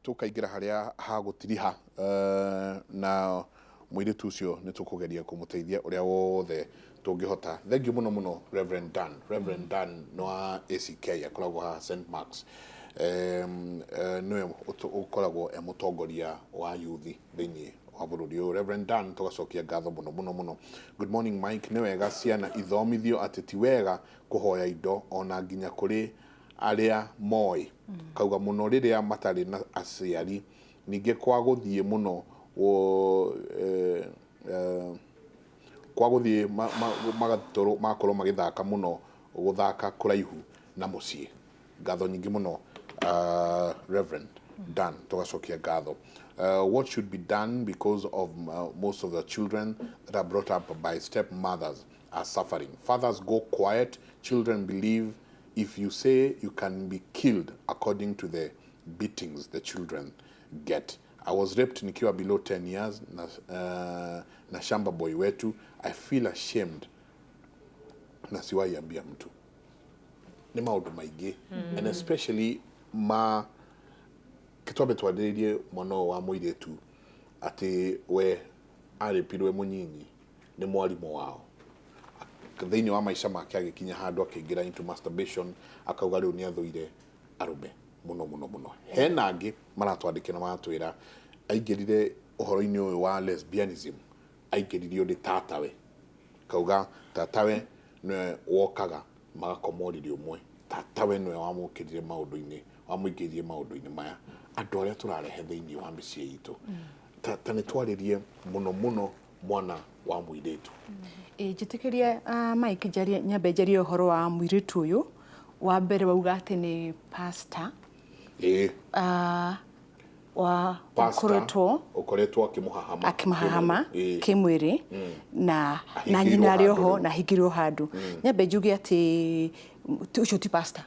tukaingira haria hagutiriha na muiritu ucio ni tukugeria kumuteithia uria wothe tungihota. Thank you muno Reverend Dan no ACK akoragwo ha St Marks no ukoragwo mutongoria wa youth thiini wa bururi uyu. Reverend Dan tugacokia ngatho muno. Good morning Mike, ni wega ciana ithomithio ati ti wega kuhoya indo ona nginya kuri aria moi kauga muno riria matari na aciari ninge kwa guthie muno kwa guthie magatoro makorwo magithaka muno guthaka kuraihu na mucie. Ngatho nyingi muno Reverend Dan tugacokia ngatho. What should be done because of most of the children that are brought up by stepmothers are suffering? Fathers go quiet. Children believe if you say you can be killed according to the beatings the children get. I was raped nikiwa below 10 years na shamba boy wetu. I feel ashamed na siwahi ambia mtu. Ni maundu maingi and especially kitwabe twaderie mwana wa muiretu ati we aripirwe munyinyi ni mwalimu wao thiini wa maisha make agikinya handu akingira into masturbation akauga riu ni athuire arume muno. Hena angi maratwandikira maratwira aingirire uhoro-ini uyu wa lesbianism aingirire ndi tatawe kauga tatawe no wokaga magakomoriri umwe tatawe no wamukirire maundu-ini wamuingiririe maundu-ini maya andu aria turarehe thiini wa micie itu tani twaririe muno mwana wa muiretu. Njitikiria Mike jaria nyambe jaria uhoro wa muiretu uyu wa mbere wauga ati ni pastor wa ukoretwo akimahahama Kimuri na nyina rioho na higirwo handu. Nyambe njuge ati ucio ti pastor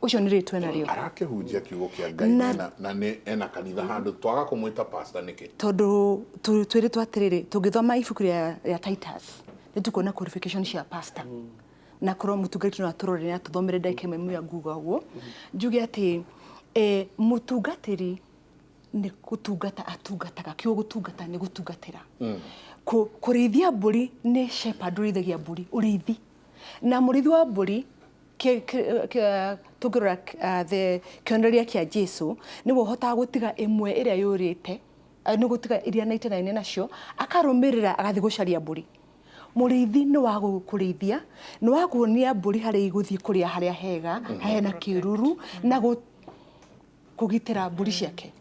ucio ni ritwe nario arakehunjia kiugo kia Ngai na ni ena kanitha handu twaga kumwita pastor niki tondu twiri twatiriri tungithoma ibuku ria Titus ni tukona qualification cia pastor na korwo mutungati no aturore na tuthomere ndake memu ya nguga uguo njuge ati mutungatiri ni gutungata atungataga kio gutungata ni gutungatira kurithia mburi ni shepherd urithagia mburi urithi na murithi wa mburi tugirora the kioneria kia Jesu ni wohota gutiga imwe iria yurite ni gutiga iria na itena nacio akarumirira agathi gucaria mburi. Murithi ni wa gukurithia ni wa kuonia mburi hari iguthii kuria haria hega hena kiruru na kugitira mburi ciake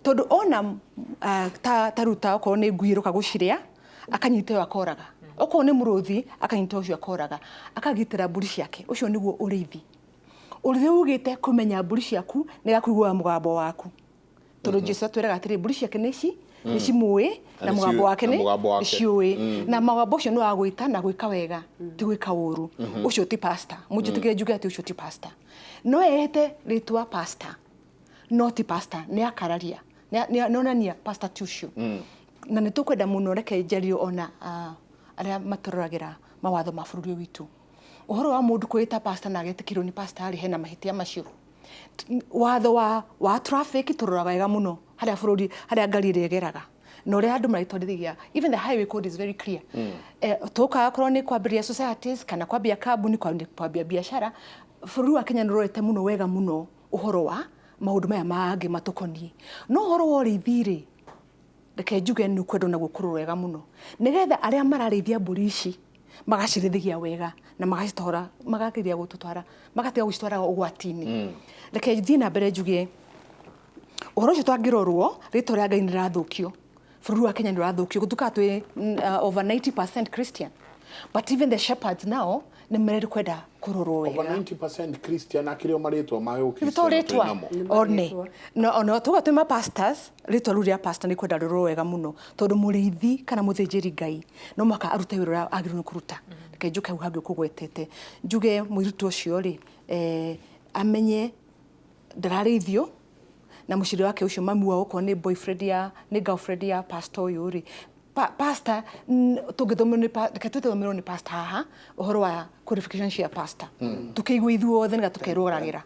tondu ona taruta ko ni nguiruka guciria akanyiteyo akoraga oko ni muruthi akanyita ucio akoraga akagitira mburi ciake ucio niguo urithi ugite kumenya mburi ciaku ni gakuigwa mugambo waku tondu Jesu atwiraga atiri mburi ciake ni cimui na mugambo wake ni ciui na mugambo ucio ni wa gwita na gwika wega ti gwika uru ucio ti pastor mujitikire njuge ati ucio ti pastor no ehete ritwa pastor no ti pastor ni akararia ni onania pastor ti ucio na ni tukwenda muno reke njario ona aria matororagira mawatho ma bururi witu uhoro wa mundu kwita pastor na agetikirwo ni pastor ari hena mahitia macio watho wa traffic turoraga wega muno haria bururi haria ngari regeraga no ria andu maritwarithagia even the highway code is very clear tuka korwo ni kwambiria societies kana kwambia kambuni kwambia biashara bururi wa Kenya nurorete muno wega muno uhoro wa maundu maya mangi matukoni no uhoro wa urithiri reke njuge ni kwendo na gukurwo wega muno nigetha aria mararithia mburi ici magacirithagia wega na magacitora magakiria gututwara magatiga gucitwara ugwatini reke thii na mbere njuge uhoro ucio twangirorwo rito ria Ngai ni rathukio bururi wa Kenya ni rathukio gutuka twi over 90% Christian but even the shepherds now ni mere kwenda kurorwo wega over 90% Christian akirio maritwa mayo Christian no tuga twima pastors ritwa ruria pastor ni kwenda rorwo wega muno tondu murithi kana muthinjiri Ngai no maka arute wira agirwo kuruta reke njuke hau hangi kugwetete njuge muiritu ucio ri amenye ndararithio na muciri wake ucio mami wao ko ni boyfriend ya ni girlfriend ya pastor uyu ri pastor tũngĩthomerwo nĩ pastor haha ũhoro wa qualification cia pastor tukĩigua ithuothe nĩgetha tũkerũgagĩra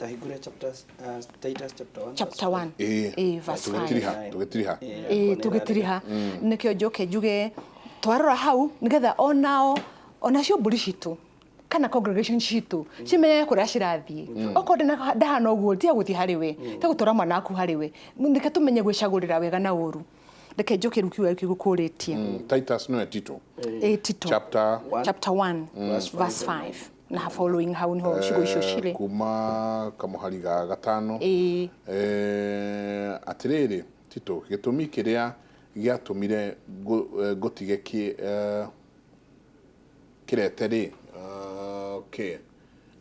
chapter 1 verse 5 tũgĩtiriha nĩkĩo njoke njuge twarora hau nĩgetha onacio mbũri citũ kana congregation citũ cimenye kũrĩa cirathiĩ okorwo ndahana ũguo tiga gũthiĩ harĩ we tiga gũtwara mwana waku harĩ we reke tũmenye gwĩcagũrĩra wega na ũru reke njoke rĩu kiuga gĩgũkũrĩtie Titus no Tito Tito chapter 1 verse 5 na following hau niho cigo icio cirĩ kuma kamuhari ga gatano atirĩrĩ Tito gĩtũmi kĩrĩa gĩatũmire gũtige kĩrete okay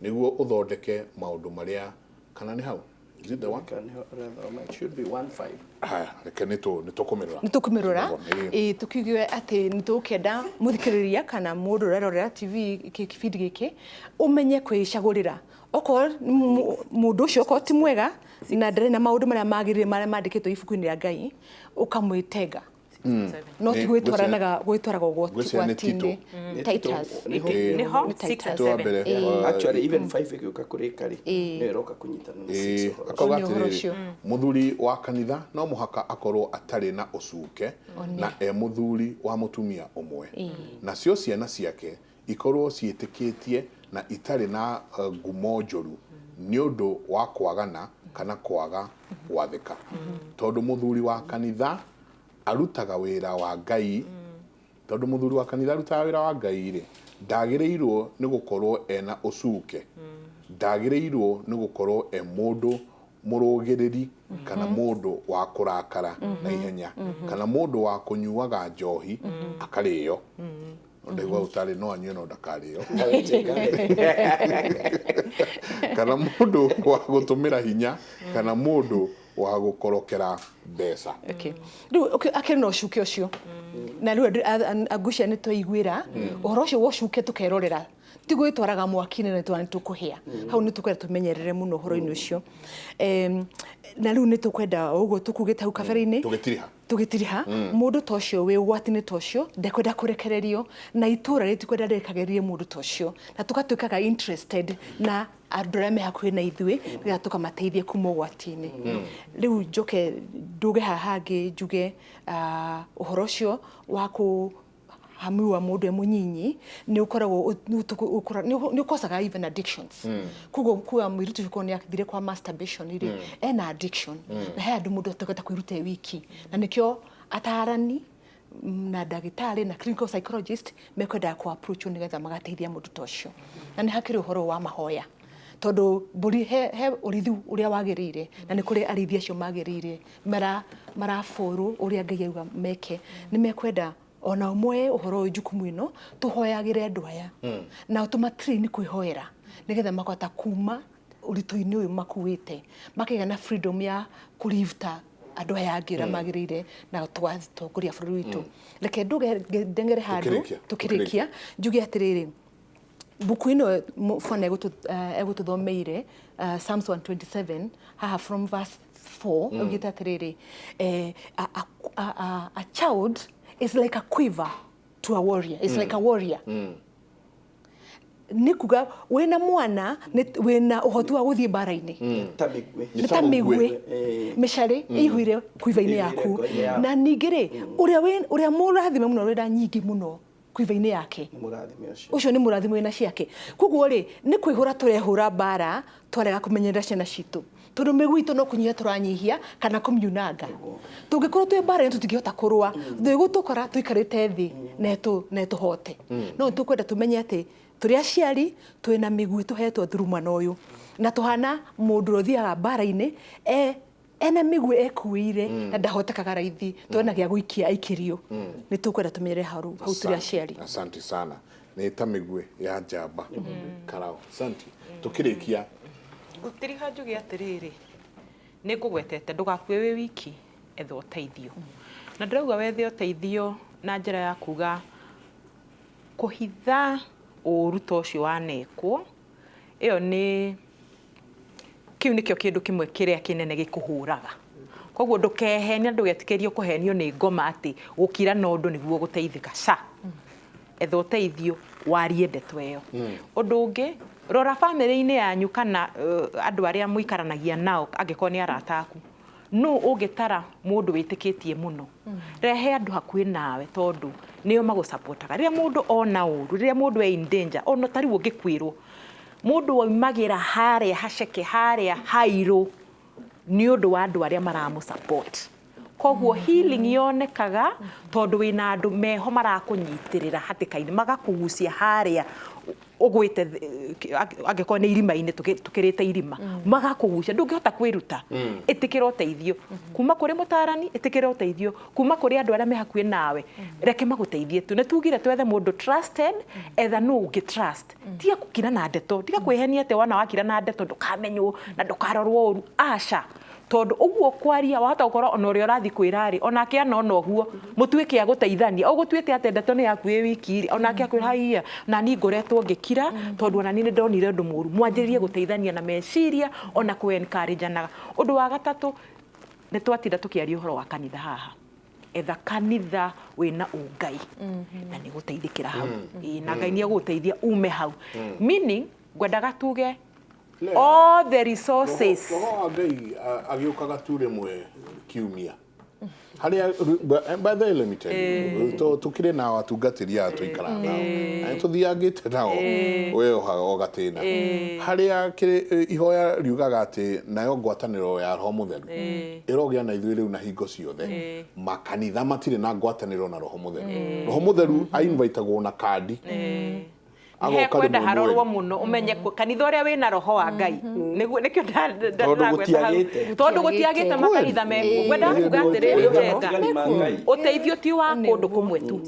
nĩguo ũthondeke maũndũ marĩa kana nĩ hau is it the one it should be 1:5 reke nĩtũkũmĩrora tukiuge atĩ nĩtũkenda mũthikĩrĩria kana mũndũ ũrerorera TV kĩbindi gĩkĩ ũmenye kwĩcagũrĩra okorwo mũndũ ũcio okorwo ti mwega na ndarĩ na maũndũ marĩa magĩrĩire marĩa mandĩkĩtwo ibuku-inĩ rĩa Ngai ũkamwĩtenga no ti gwĩtwaraga ũgwati-inĩ Titus niho 6 and 7 actually even 5 ĩgĩũka kũrĩ kari nĩ ĩroka kũnyitana akauga atĩrĩrĩ mũthuri wa kanitha no mũhaka akorwo atarĩ na ũcuke na mũthuri wa mũtumia ũmwe nacio ciana ciake ikorwo ciĩtĩkĩtie na itarĩ na ngumo njũru nĩ ũndũ wa kwagana kana kwaga gwathĩka tondũ mũthuri wa kanitha arutaga wĩra wa Ngai tondũ mũthuri wa kanitha arutaga wĩra wa Ngai rĩ ndagĩrĩirwo nĩ gũkorwo ena ũcuke ndagĩrĩirwo nĩ gũkorwo mũndũ mũrũgĩrĩri kana mũndũ wa kũrakara na ihenya kana mũndũ wa kũnyuaga njohi akarĩo ndaigua utarĩ no anyue no ndakarĩo kana mũndũ wa gũtũmĩra hinya kana mũndũ wa gũkorokera mbeca rĩu akĩrĩ na ũcuke ũcio na rĩu angucia nĩ twaiguĩra ũhoro ũcio wa ũcuke tũkerorera ti gwĩtwaraga mwaki-inĩ na tũkũhĩa hau nĩ tũkwenda tũmenyerere mũno ũhoro-inĩ ũcio na rĩu nĩ tũkwenda ũguo tũkugĩte hau kabere-inĩ tũgĩtiriha mũndũ ta ũcio wĩ ũgwati-inĩ ta ũcio ndekwenda kũrekererio na itũũra rĩtikwenda rĩkagĩrie mũndũ ta ũcio na tũgatuĩkaga interested na andũ arĩa me hakuhĩ na ithuĩ nĩgetha tũkamateithie kuma ũgwati-inĩ rĩu njoke nduge haha hangĩ njuge ũhoro ũcio wa hamiwa mũndũ mũnyinyi nĩ ũkoragwo nĩ ũkosaga even addictions koguo kuga mũirĩtu ũcio nĩ athire kwa masturbation rĩ ena addiction na he andũ mũndũ atakata kwĩruta wiki na nĩkĩo atarani na ndagĩtarĩ na clinical psychologist mekwendaga ku approach nĩgetha magateithia mũndũ ta ũcio na nĩ hakĩrĩ ũhoro wa mahoya tondũ mbũri he ũrithi ũrĩa wagĩrĩire na nĩ kũrĩ arĩithi acio magĩrĩire marabũrũ ũrĩa Ngai auga meke nĩ mekwenda ona ũmwe ũhoro ũyũ jukumu ĩno tũhoyagĩre andũ aya na tũmatrain kwĩhoera nĩgetha makahota kuma ũritũ-inĩ ũyũ makuĩte makĩgĩa na freedom ya kũlive andũ aya angĩ ũrĩa magĩrĩire na tũgatongoria bũrũri witũ reke ndengere handũ tũkĩrĩkia njuge atĩrĩrĩ buku ĩno bwana egũtũthomeire Psalms 127 haha from verse 4 augĩte atĩrĩrĩ a child is like a quiver to a warrior. It's like a warrior. Nikuga wena mwana wena ũhoti wa gũthiĩ mbara-inĩ nĩ ta mĩguĩ mĩcare ĩihũire quiver-inĩ yaku na ningĩ rĩ ũrĩa mũrathime mũno wenda nyingĩ mũno quiver-inĩ yake ũcio nĩ mũrathime wĩna ciake koguo rĩ nĩ kwĩhũra tũrehũra mbara twarega kũmenyerera ciana citũ tondũ mĩguĩ itũ no kũnyihia tũranyihia kana kũmiunanga tũngĩkorwo twĩ mbara-inĩ tũtingĩhota kũrũa thũ gũtũkora tũikarĩte thĩ na tũhote no tũkwenda tũmenye atĩ tũrĩ aciari twĩna mĩguĩ tũhetwo thurumana ũyũ na tũhana mũndũ ũthiaga mbara-inĩ ena mĩguĩ ekuĩire na ndahotekaga raithi twena gĩa gũikia aikĩrio nĩ tũkwenda tũmenyere hau tũrĩ aciari asante sana nĩ ta mĩguĩ ya njamba karao asante tũkĩrĩkia gũtiriha njuge atĩrĩrĩ nĩ ngũgwetete ndũgakue wĩ wiki etha ũteithio na ndĩrauga wethe ũteithio na njĩra ya kuga kũhitha ũru ta ũcio wanekwo ĩyo nĩ kĩu nĩkĩo kĩndũ kĩmwe kĩrĩa kĩnene gĩkũhũraga koguo ndukehenia ndugetikirio kuhenio ni ngoma ati gukira na undu niguo guteithika ca etho teithio warie ndeto iyo undu ungi rora family-ini yanyu kana andu aria muikaranagia nao angiko ni arata aku no ugitara mundu witikitie muno rehe andu hakuhi nawe tondu nio magusupportaga riria mundu ona uru riria mundu e in danger ono tari ungikwirwo mundu waumagira haria haceke haria hairu ni undu wa andu aria maramusupport koguo healing yonekaga tondu wina andu meho marakunyitirira hatikaini magakugucia haria ugwite angiko ni irima-ini tukirite irima magakugucia ndungihota kwiruta itikira uteithio kuma kuri mutarani itikira uteithio kuma kuri andu aria me hakuhi nawe reke maguteithie tu netugire twethe mundu trusted etha no ungi trust tiga kukira na ndeto tiga kwihenia te wana wakira na ndeto ndukamenywo na ndukarorwo uru aca tondu uguo kwaria wahota gukorwo ona uria urathi kwirari onake ana ona uguo mutuike aguteithania ugutuite ate ndeto ni yaku wi wiki onake akwira haia na ni ngoretwo ngikira tondu ona ni ndonire undu muru mwanjiririe guteithania na meciria ona ku encourage naga undu wa gatatu ni twatinda tukiaria uhoro wa kanitha haha etha kanitha wina ungai na ni guteithikira hau na ngai ni aguteithia ume hau meaning ngwendaga tuge all the resources Ngai agiokaga tu rimwe kiumia haria by the let me tell you tukire na watungatiria tuikara nao tuthiangite nao we ogatina haria ihoya riugaga ati nayo ngwataniro ya roho mutheru irogia na ithuĩ riu na hingo ciothe makanitha matire na ngwataniro na roho mutheru ainvitagwo na kandi kwenda harorwo muno umenye kanitha uria wina roho wa Ngai nikio tondu gutiagite makanitha me kwenda kuga atiriri uteithio ti wa kundu kumwe tu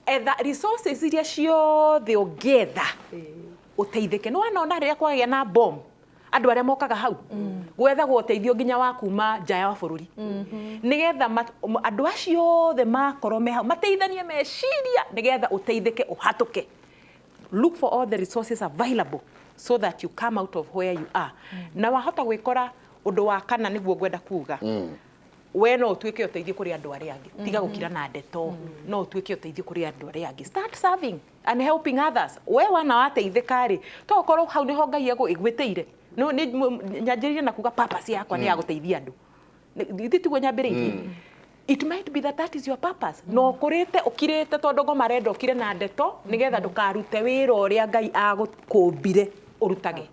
etha resources iria ciothe ungetha uteithike no wana riria kwagia na bomb andu aria mokaga hau gwetha guteithio nginya wa kuma nja ya bururi nigetha andu acio othe makorwo me hau mateithanie meciria nigetha uteithike uhatuke. Look for all the resources available so that you come out of where you are. Na wahota gwikora undu wa kana niguo gwenda kuga. We no tuike uteithio kuri andu aria angi. Tiga gukira na ndeto. No tuike uteithio kuri andu aria angi. Start serving and helping others. We wana wateithika ri. To korwo hau niho Ngai igwiteire. No ni nyanjiririe na kuga purpose yakwa ni ya guteithia andu. Nditiguo nyambiririe. It might be that is your purpose. No kurite ukirite tondu ngo marenda ukire na ndeto nigetha ndukarute wira uria Ngai agukumbire urutage.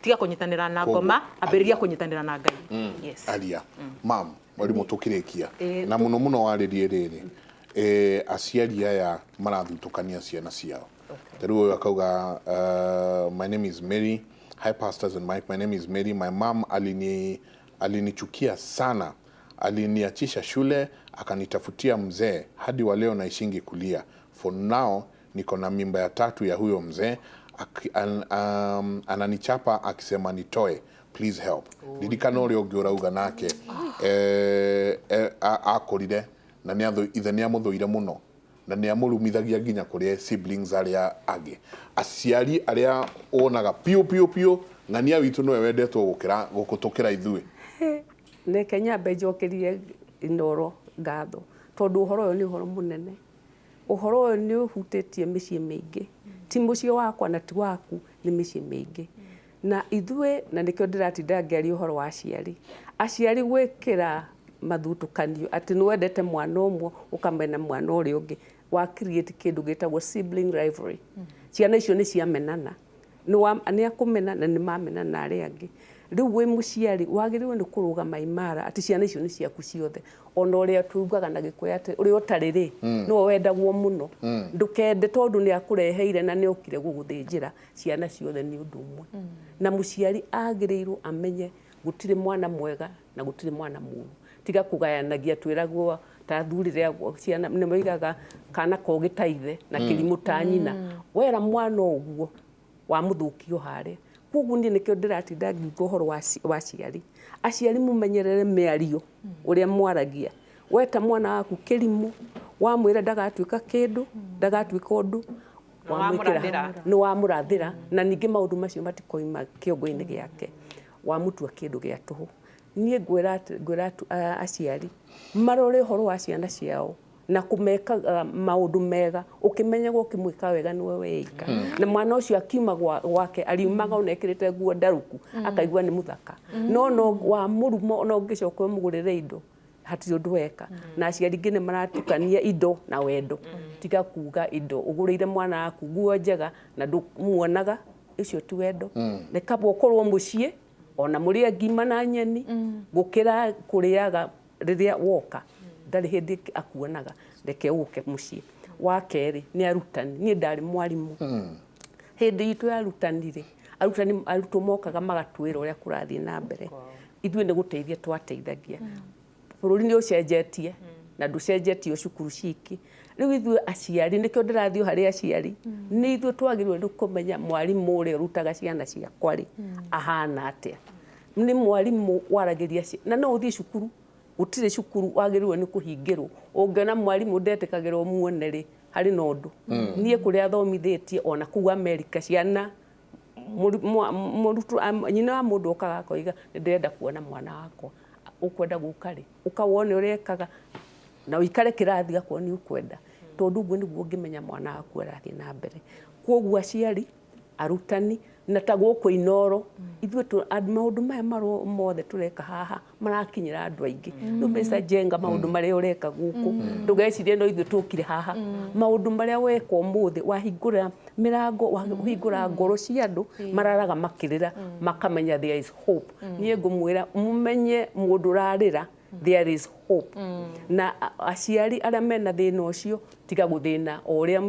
Tiga kunyitanira na ngoma ambiriria kunyitanira na Ngai. Yes. Aria. Mam, wali mutukirikia. Na muno waririe riri. Aciari aya marathutukania ciana ciao. Teru uyu akauga my name is Mary. Hi pastors and Mike. My name is Mary. My mom alinichukia sana. Aliniachisha shule akanitafutia mzee hadi wa leo naishingi kulia. For now niko na mimba ya 3 ya huyo mzee ananichapa akisema nitoe. Please help. Didikano uri ugiurauga nake akorire na ithe ni amuthuire muno na ni amurumithagia nginya kuri siblings aria age. Aciari aria onaga pio ngania witu no wendetwo gukira gukutukira ithui. Ne Kenya bejokerie inoro ngatho tondu uhoro uyu ni uhoro munene uhoro uyu ni uhutetie micii mingi ti mucii wakwa na ti waku ni micii mingi na ithue na nikio ndiratinda ngeria uhoro wa aciari gwikira mathutukanio ati ni wendete mwana umwe ukamena mwana uri ungi wa create kindu gitagwo sibling rivalry ciana icio ni ciamenana ni akumena na ni mamenana aria angi riu we muciari wagiriwe ni kurugama imara ati ciana icio ni ciaku ciothe ona uria tugaga na gikuya ati uri utariri no wendagwo muno ndukende tondu ni akureheire na ni okire guguthinjira ciana ciothe ni undu umwe na muciari agirirwo amenye gutire mwana mwega na gutire mwana muru tiga kugayanagia twiragwo ta thurire ciana ni moigaga kana kogitaithe na kirimu ta nyina wera mwana uguo wa muthukio hare koguo ni nikio ndiratinda ngiuga uhoro wa aciari mumenyerere miario uria mwaragia weta mwana waku kirimu wamwira ndagatuika kindu ndagatuika undu wamwikira ni wamurathira na ningi maundu macio matikoima kiongo-ini giake wamutua kindu gia tuhu niĩ ngwĩra aciari marore ũhoro wa ciana ciao na kumeka maundu mega ukimenya gukimwika wega niwe weika na mwana ucio akiuma gwake ariumaga unekirite nguo ndaruku akaigua ni muthaka no wa murumo no ngicoka mugurire indo hati undu weka na aciari ngine maratukania indo na wendo tiga kuga indo ugurire mwana waku nguo njega na ndumuonaga icio ti wendo reka bokorwo mucie ona muria ngima na nyeni gukira kuriaga riria woka ndari hindi akuonaga reke uke mucie wa keri ni arutani ni ndari mwarimu hindi itu arutanire arutani arutwo mokaga magatwira uria kurathie na mbere ithuĩ nĩ gũteithia twateithagia bũrũri nĩ ũcenjetie na ndũcenjetie cukuru ciki rĩu ithuĩ aciari nĩkĩo ndĩrathiĩ harĩ aciari nĩ ithuĩ twagĩrĩirwo nĩ kũmenya mwarimũ ũrĩa ũrutaga ciana ciakwa rĩ ahana atĩa nĩ mwarimũ waragĩria na no ũthiĩ cukuru gũtirĩ cukuru wagĩrĩirwo nĩ kũhingĩrwo ũngĩona mwarimũ ndetĩkagĩrwo muone rĩ harĩ na ũndũ niĩ kũrĩa thomithĩtie ona kũu Amerika ciana nyina wa mũndũ okaga akoiga nĩ ndĩrenda kuona mwana wakwa ukwenda guka ri ukawone urekaga na uikare kirathi gakwo ni ukwenda tondu ubwo niguo ngimenya mwana waku arathi na mbere kwoguo aciari arutani na ta guku inoro ithuĩ maundu maya maro mothe tureka haha marakinyira andu aingi no mbeca jenga maundu maria ureka guku ndugecirie no ithuĩ tukire haha maundu maria weka umuthi wahingura mirango wahingura ngoro cia andu mararaga makirira makamenya there is hope nie ngumwira mumenye mundu rarira there is hope na aciari aria mena thina ucio tiga guthina uria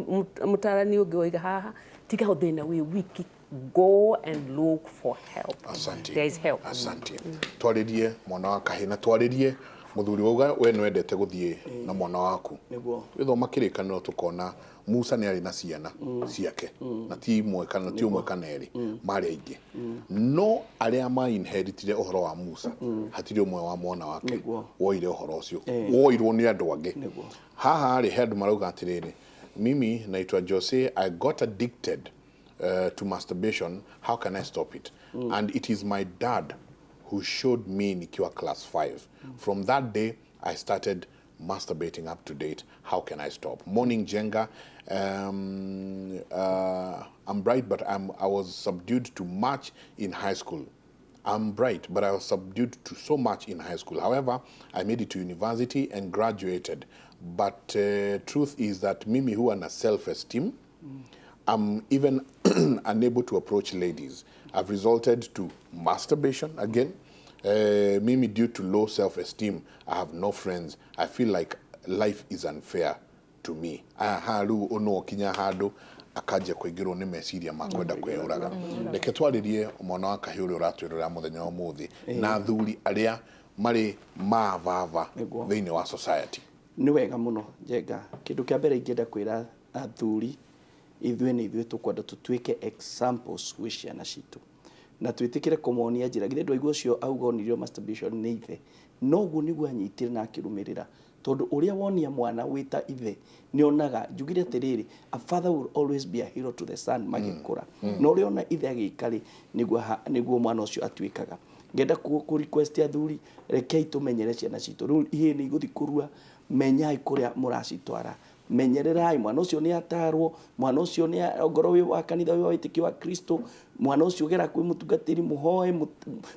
mutarani ungi oiga haha tiga guthina wi wiki go and look for help. Asante. There is help. Asante. Twaririe mwana wa kahina twaririe muthuri wauga we no endete guthie na mwana waku niguo withoma kirikaniro tukona Musa ni ari na ciana ciake na ti imwe kana ti umwe kana eri mari aingi no aria ma inheritire uhoro wa Musa hatiri umwe wa mwana wake woire uhoro ucio woirwo ni andu angi haha ari head marauga atiriri mimi naitwa Jose I got addicted to masturbation. How can I stop it? And it is my dad who showed me nikiwa class 5. From that day, I started masturbating up to date. How can I stop? Morning Jenga. I'm bright, but I was subdued to much in high school. I'm bright, but I was subdued to so much in high school. However, I made it to university and graduated. But truth is that mimi huwa na self-esteem. I'm even unable to approach ladies. I've resulted to masturbation again. Mimi due to low self-esteem, I have no friends. I feel like life is unfair to me. Haru ono kinya hado akaje kwigirwo ni meciria makwenda kweyuraga. Reke twaririe mwana wa kahiuri uratwirira muthenya wa muthi na thuri aria mari mavava thiini wa society. Ni wega muno Jenga kindu kia mbere ingenda kwira athuri ithuĩ nĩ ithuĩ tũkwenda tũtuĩke examples gwĩ ciana citũ na twĩtĩkĩre kũmonia njĩra githĩ ndwaigua ũcio auga onirio masturbation nĩ ithe noguo nĩguo anyitire na akĩrũmĩrĩra tondu ũrĩa wonia mwana wĩta ithe nĩonaga njugire atĩrĩrĩ a father will always be a hero to the son magĩkũra na ũrĩa ona ithe agĩka rĩ nĩguo mwana ũcio atuĩkaga ngenda ku request athuri rekei tũmenyere ciana citũ rĩu ihe nĩ igũthi kũrua menyai kũrĩa mũracitwara menyererai mwana ucio ni atarwo mwana ucio ni ngoro wi wa kanitha wi wa witiki wa Kristo mwana ucio gera kwi mutungatiri muhoe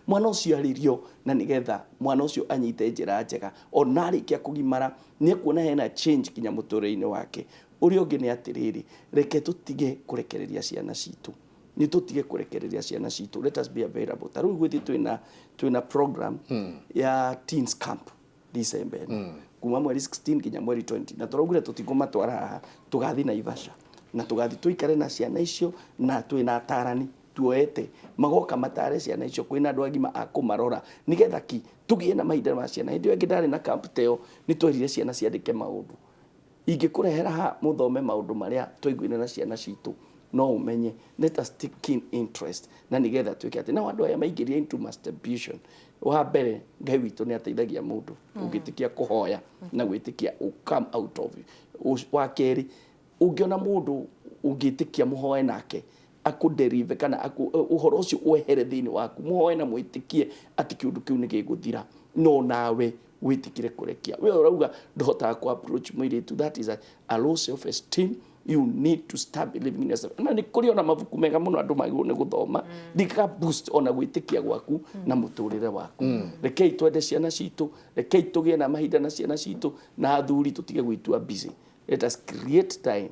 mwana ucio aririo na nigetha mwana ucio anyite njira njega ona arikia kugimara ni kuona hena change kinya muture-ini wake uri ungi ni atiriri reke tutige kurekereria ciana citu ni tutige kurekereria ciana citu let us be available taru gwithi twina program ya teens camp December kuma mweri 16 kinya mweri 20 na turaugire tutikumatwara haha tugathi na Ivasha na tugathi tuikare na ciana icio na twina atarani tuoete magoka matare ciana icio kwina andu agima akumarora nigetha ki tugie na mahinda ma ciana hindi ingi ndari na camp teo ni twerire ciana ciandike maundu ingĩkũrehera ha muthome maundu maria twaiguine na ciana citu no umenye let us take keen interest na nigetha twike ati na andu aya maingĩria into masturbation wa mbere Ngai witũ nĩ ateithagia mũndũ ũngĩtĩkia kũhoya na gwĩtĩkia come out of it wa keri ũngĩona mũndũ ũngĩtĩkia mũhoe nake akuderive kana uhoro ucio uehere thini waku muhoe na mwitikie ati kiundu kiu ni giguthira no nawe witikire kurekia we urauga ndohota ku approach mwiritu that is a low self esteem. You need to start believing in yourself. Na ni kuri ona mabuku mega muno andu magirwo ni guthoma dika boost ona gwitikia gwaku na muturire waku. Rekei twende ciana citu, rekei tugie na mahinda na ciana citu na athuri tutige gwitua busy. Let us create time.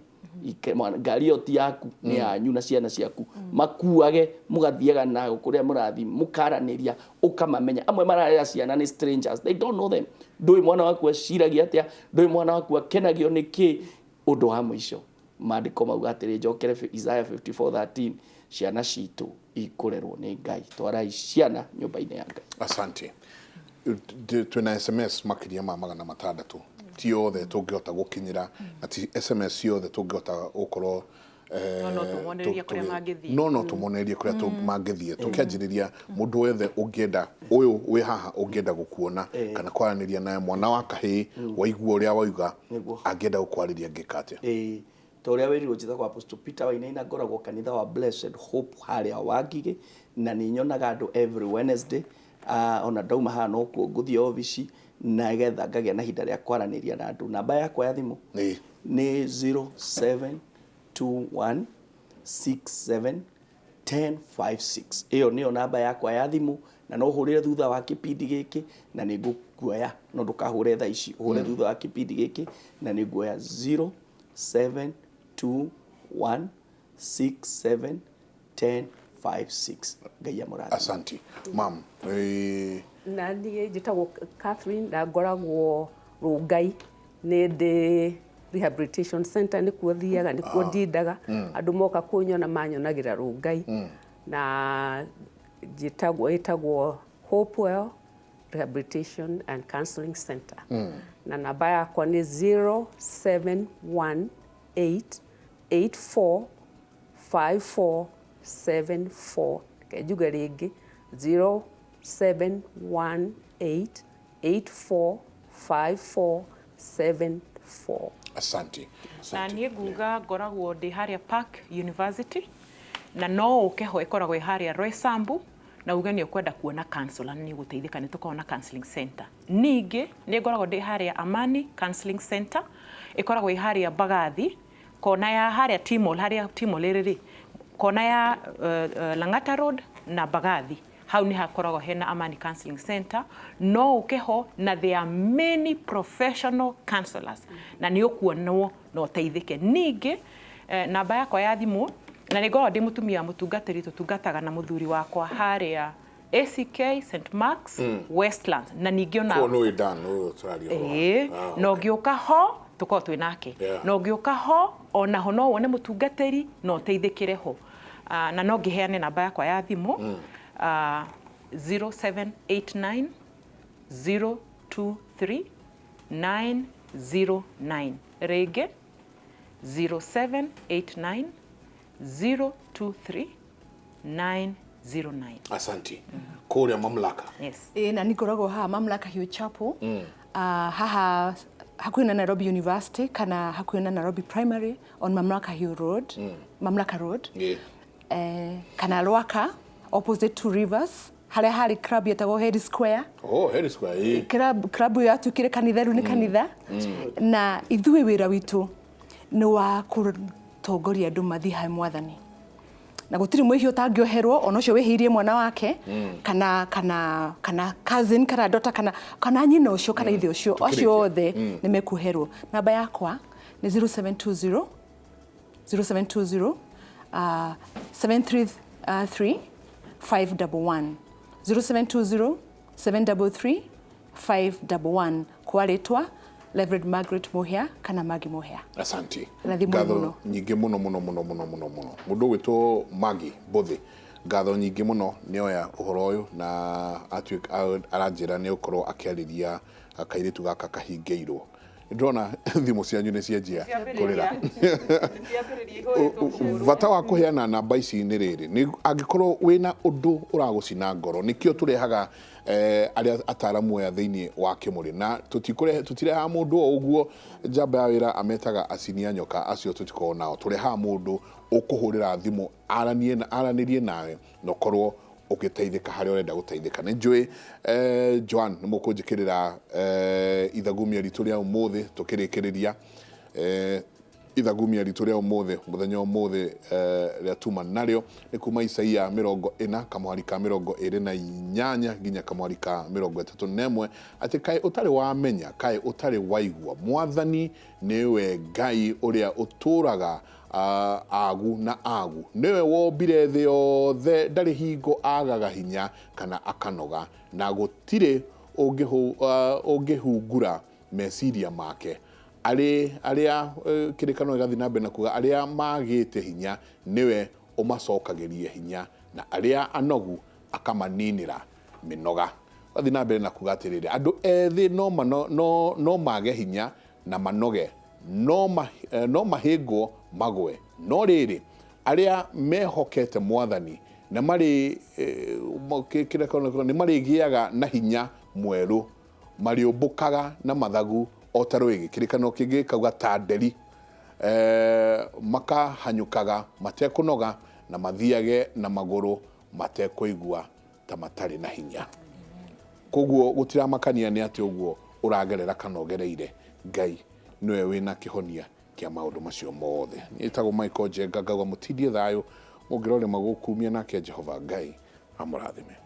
Ngari yo ti yaku ni yanyu na ciana ciaku makuage mugathiaga na kuria murathi mukaraniria ukamamenya amwe mararera ciana ni strangers, they don't know them. Ndui mwana waku aciragia atia, ndui mwana waku akenagio niki undu wa mwisho maandiko mauga atiri njokere Isaiah 54:13 ciana citu ikurerwo ni Ngai twarai ciana nyumba-ini ya Ngai. Asante. Twina SMS makiria ma 600 ti othe tungihota gukinyira ati SMS yothe tungihota gukorwo no tumonerie kuria mangithie tukianjiriria mundu wethe ungienda uyu wi haha ungienda gukuona kana kwaraniria naye mwana wa kahii waigua uria wauga angienda gukwariria ngikate toria wirirwo njitha kwa Apostle Peter Wainaina ngoragwo kanitha wa Blessed Hope haria Wangige na ni nyonaga andu every Wednesday ona ndauma haha no nguthie office na getha ngagia na hinda ria kwaraniria na andu. Namba yakwa ya thimu ni 0721671056. Iyo niyo namba yakwa ya thimu na no hurire thutha wa kipindi giki na ni ngukuoya no ndukahure tha ici uhure thutha wa kipindi giki na ni nguoya 0721671056. Ngai amurathime. Asante mam. Na niĩ njĩtagwo Catherine na ngoragwo Rungai nĩ ndĩ rehabilitation center nĩkuo thiaga nĩkuo ndindaga andũ moka kũnyona manyonagira Rungai na ĩtagwo Hopewell Rehabilitation and Counseling Center na namba yakwa nĩ 0718845474 kenjuga rĩngĩ 0718845474. Asante. Na niĩ nguga ngoragwo ndĩ haria Park University na no ukeho ikoragwo haria Roysambu na uge nĩ ukwenda kuona counselor nĩ guteithĩka nĩ tukorwo na counseling center. Ningĩ nĩ ngoragwo ndĩ haria Amani Counseling Center ikoragwo haria Bagathi kona ya haria Timol rĩrĩ kona ya Lang'ata Road na Bagathi. Hau ni hakoragwo hena Amani Counseling Center no ukeho na there are many professional counselors na ni ukuonwo no teithike. Ningĩ namba yakwa ya thimu na nĩ ngoragwo ndĩ mutumia mutungatĩri tutungataga na muthuri wakwa haria ACK St Mark's Westlands na ningĩ ona no ngĩũka ho tukorwo twĩ nake no ngĩũka ho ona ho no wone mutungatĩri no teithĩkĩre ho na no ngĩheane namba yakwa ya thimu 0789 023 909 rege 0789 023 909. Asante. Kuria mamlaka. Yes. Na nikoragwo haha Mamlaka Hill Chapel. Haha hakuhĩ na Nairobi University kana hakuhĩ na Nairobi Primary on Mamlaka Hill Road. Mamlaka Road. Kana Rwaka opposite to Rivers. Haria hari club yetagwo Head Square. Head Square. Club yo yatukire kanitha ru ni kanitha. Na ithuĩ wĩra witũ nĩ wa kutongoria andũ mathi hai Mwathani. Na gutiri mwihio utangioherwo ona ucio wehirie mwana wake kana cousin kana daughter kana nyina ucio kana ithe ucio acio othe ni mekuherwo. Namba yakwa ni 0720 733 511 0720 733 511 kwa retwa Reverend Margaret Mohia kana Magi Mohia. Asante. Ngatho nyingi muno mundu witwo Magi Bothi ngatho nyingi muno nioya uhoro uyu na aranjira ni ukorwo akiariria akairitu gaka kahingeirwo ndona thimu cianyu nĩ cianjia kũrĩra bata wa kũheana namba ici nĩ rĩrĩ nĩ angĩkorwo wĩna ũndũ ũragũcina ngoro nĩkĩo tũrehaga arĩa ataramu aya thĩinĩ wa Kimuri na tũtirehaga mũndũ o ũguo njamba ya wĩra ametaga acinia nyoka acio tũtikoragwo nao tũrehaga mũndũ ũkũhũrĩra thimũ aranĩrie nawe na ũkorwo ũgĩteithĩka harĩa ũrenda gũteithĩka nĩ njũĩ Joan nĩ mũkũnjĩkĩrĩra ithagumia ritũ rĩa ũmũthĩ tũkĩrĩkĩrĩria ithagumia ritũ rĩa ũmũthĩ mũthenya ũmũthĩ rĩa tuma narĩo nĩ kuma Isaia 40 kamwari ka 28 nginya kamwari ka 31 atĩ kaĩ ũtarĩ wamenya kaĩ ũtarĩ waigua mwathani nĩwe Ngai ũrĩa ũtũraga agu na agu niwe wombire thĩ yothe ndarĩ hingo agaga hinya kana akanoga na gũtirĩ ũngĩhungura meciria make arĩa kĩrĩkanĩro gĩgathiĩ na mbere na kuga arĩa magĩte hinya niwe ũmacokagĩrie hinya na arĩa anogu akamaninĩra mĩnoga gathiĩ na mbere na kuga atĩrĩrĩ andũ ethĩ no mage hinya na manoge no mahĩngwo magwe no rĩrĩ arĩa mehokete mwathani na marĩ marĩgĩaga na hinya mwerũ marĩũmbũkaga na mathagu o ta rwĩgĩ kĩrĩkanĩro kĩngĩ kauga ta nderi makahanyũkaga matekũnoga na mathiage na magũrũ matekũigua ta matarĩ na hinya koguo gũtiramakania nĩ atĩ ũguo ũragerera kana ũgereire Ngai niwe wĩna kĩhonia kĩa maũndũ macio mothe nĩtagwo Michael Njenga ngauga mũtindie thayũ mũngĩrore magũkumia nake Jehova Ngai amũrathime.